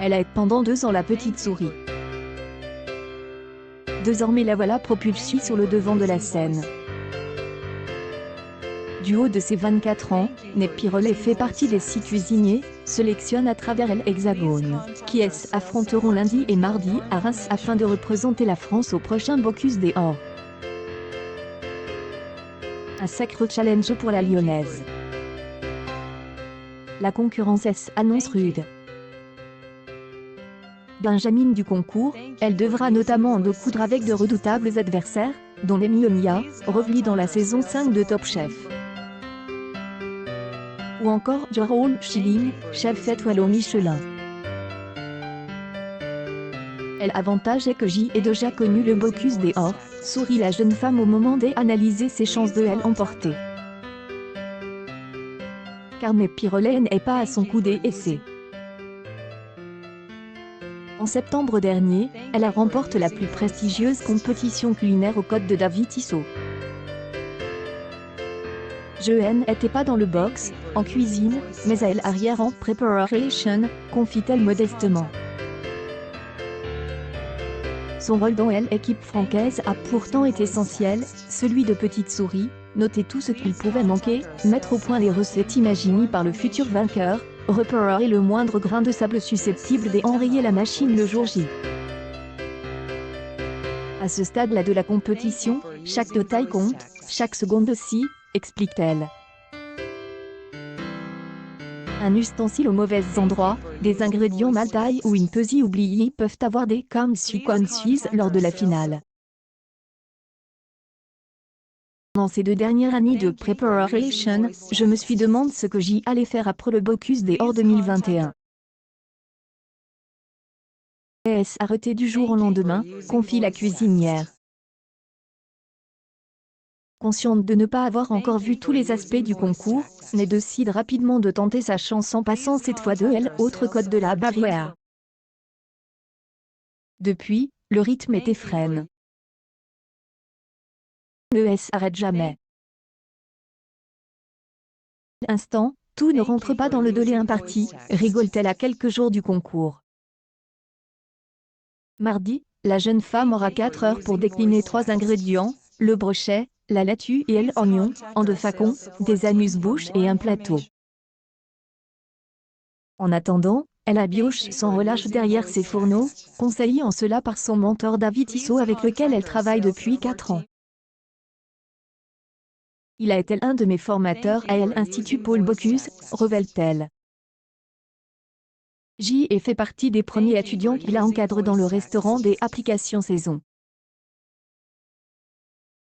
Elle a été pendant 2 ans la petite souris. Désormais la voilà propulsée sur le devant de la scène. Du haut de ses 24 ans, Ned Pirollet fait partie des 6 cuisiniers, sélectionnés à travers l'Hexagone, qui affronteront lundi et mardi à Reims afin de représenter la France au prochain Bocuse d'Or. Un sacré challenge pour la Lyonnaise. La concurrence annonce rude. Benjamine du concours, elle devra notamment en découdre avec de redoutables adversaires, dont Lémi Omia, revenu dans la saison 5 de Top Chef. Ou encore Jérôme Schilling, chef étoile au Michelin. L'avantage est que J est déjà connu le Bocuse d'Or, sourit la jeune femme au moment d'analyser ses chances de l'emporter. Car Ned Pirollet n'est pas à son coup d'essai. En septembre dernier, elle a remporté la plus prestigieuse compétition culinaire aux côtes de David Tissot. Je n'étais pas dans le box, en cuisine, mais à l'arrière en preparation, confie-t-elle modestement. Son rôle dans l'équipe francaise a pourtant été essentiel, celui de petite souris, noter tout ce qu'il pouvait manquer, mettre au point les recettes imaginées par le futur vainqueur, repérer le moindre grain de sable susceptible d'enrayer la machine le jour J. À ce stade-là de la compétition, chaque détail compte, chaque seconde aussi, explique-t-elle. Un ustensile au mauvais endroit, des ingrédients mal taillés ou une pesée oubliée peuvent avoir des conséquences lors de la finale. Dans ces 2 dernières années de preparation, je me suis demandé ce que j'y allais faire après le Bocuse d'Or 2021. Est arrêté du jour au lendemain, confie la cuisinière. Consciente de ne pas avoir encore vu tous les aspects du concours, Ned décide rapidement de tenter sa chance en passant cette fois de l'autre côte de la Bavière. Depuis, le rythme est effréné. Le arrête jamais. Instant, tout ne rentre pas dans le délai imparti, rigole-t-elle à quelques jours du concours. Mardi, la jeune femme aura 4 heures pour décliner 3 ingrédients, le brochet, la laitue et l'oignon, en 2 flacons, des amuse-bouches et un plateau. En attendant, elle bioche sans relâche derrière ses fourneaux, conseillée en cela par son mentor David Tissot avec lequel elle travaille depuis 4 ans. Il a été un de mes formateurs à l'Institut Paul Bocuse, révèle-t-elle. J fait partie des premiers étudiants qu'il a encadré dans le restaurant des applications saison.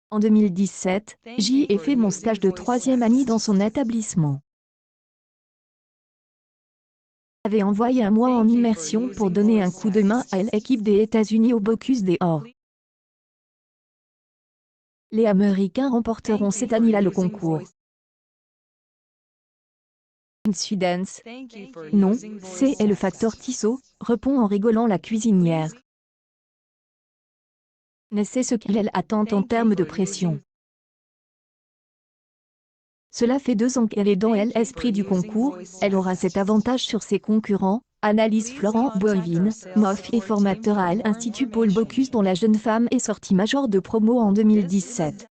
En 2017, J fait mon stage de 3e année dans son établissement. Avait envoyé un mois en immersion pour donner un coup de main à l'équipe des États-Unis au Bocuse d'Or. Les Américains remporteront cette année-là le concours. Coïncidence? Non, c'est le facteur Tissot, répond en rigolant la cuisinière. Mais c'est ce qu'elle attend en termes de pression. Cela fait 2 ans qu'elle est dans l'esprit du concours, elle aura cet avantage sur ses concurrents, analyse Florent Boivin, MOF et formateur à l'Institut Paul Bocuse dont la jeune femme est sortie major de promo en 2017.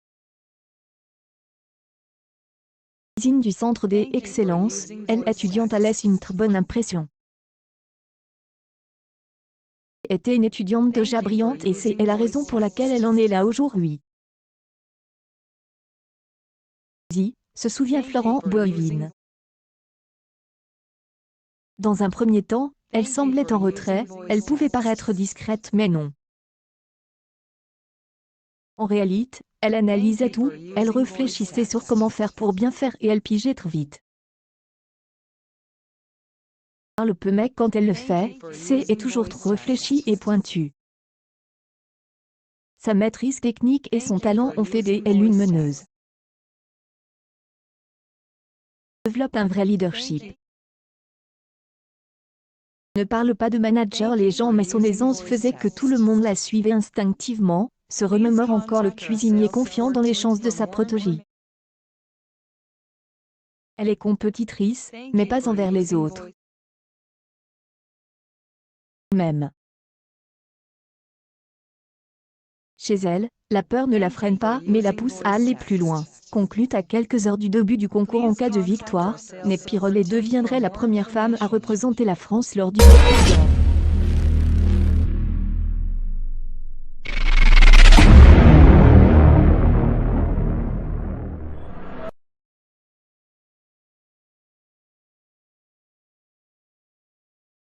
Cuisine du Centre des Excellences, elle étudiante à laisse une très bonne impression. Était une étudiante déjà brillante et c'est la raison pour laquelle elle en est là aujourd'hui. Se souvient Florent Boivin. Dans un premier temps, elle semblait en retrait, elle pouvait paraître discrète mais non. En réalité, elle analysait tout, elle réfléchissait sur comment faire pour bien faire et elle pigeait trop vite. Le peu mais quand elle le fait, c'est toujours trop réfléchi et pointu. Sa maîtrise technique et son talent ont fait d'elle une meneuse. Développe un vrai leadership. Ne parle pas de manager les gens mais son aisance faisait que tout le monde la suivait instinctivement, se remémore encore le cuisinier confiant dans les chances de sa protégée. Elle est compétitrice, mais pas envers les autres. même. Chez elle, la peur ne la freine pas mais la pousse à aller plus loin. Conclut à quelques heures du début du concours en cas de victoire, Neb Pirollet deviendrait la première femme à représenter la France lors du